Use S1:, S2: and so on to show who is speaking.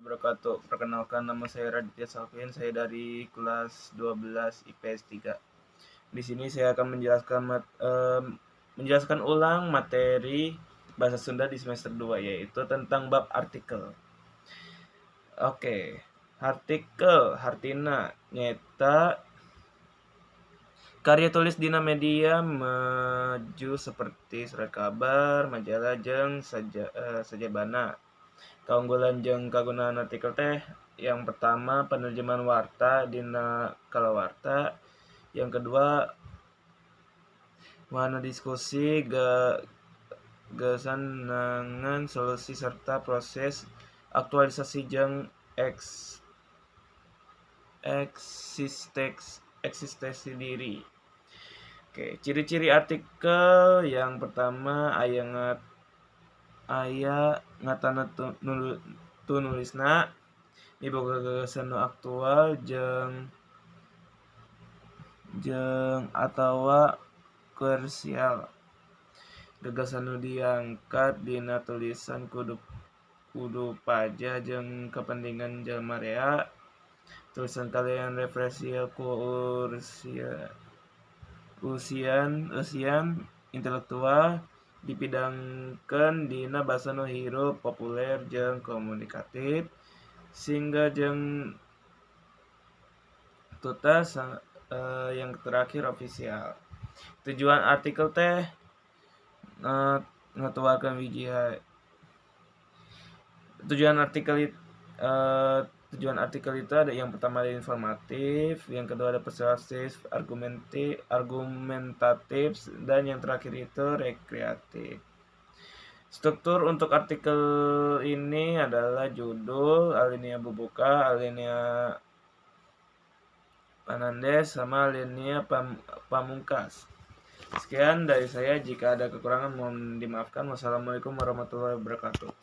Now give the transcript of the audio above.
S1: wabarakatuh. Perkenalkan, nama saya Raditya Salvin, saya dari kelas 12 IPS 3. Di sini saya akan menjelaskan ulang materi bahasa Sunda di semester 2, yaitu tentang bab artikel. Oke, artikel hartina nyata karya tulis dina media maju seperti surat kabar, majalah, jeung sajabana. Kaunggulan jeung kagunaan artikel teh yang pertama penerjemahan warta dina kalawarta, yang kedua wahana diskusi gesanangan solusi serta proses aktualisasi jeung eksistensi diri. Oke, ciri-ciri artikel yang pertama aya ngatana tunulisna miboga gagasan nu aktual jeung atawa krusial. Gagasan nu diangkat dina tulisan kudu pajah jeung kepentingan jalma rea. Tulisan kalian referensial ku usian intelektual dipidangkeun dina basa nu hirup, populer, jeung komunikatif, sehingga jeung tutas yang terakhir ofisial. Tujuan artikel teh ngatuarkeun tujuan artikel itu ada yang pertama ada informatif, yang kedua ada persuasif, argumentatif, dan yang terakhir itu rekreatif. Struktur untuk artikel ini adalah judul, alinea pembuka, alinea penandes, sama alinea pamungkas. Sekian dari saya, jika ada kekurangan mohon dimaafkan. Wassalamualaikum warahmatullahi wabarakatuh.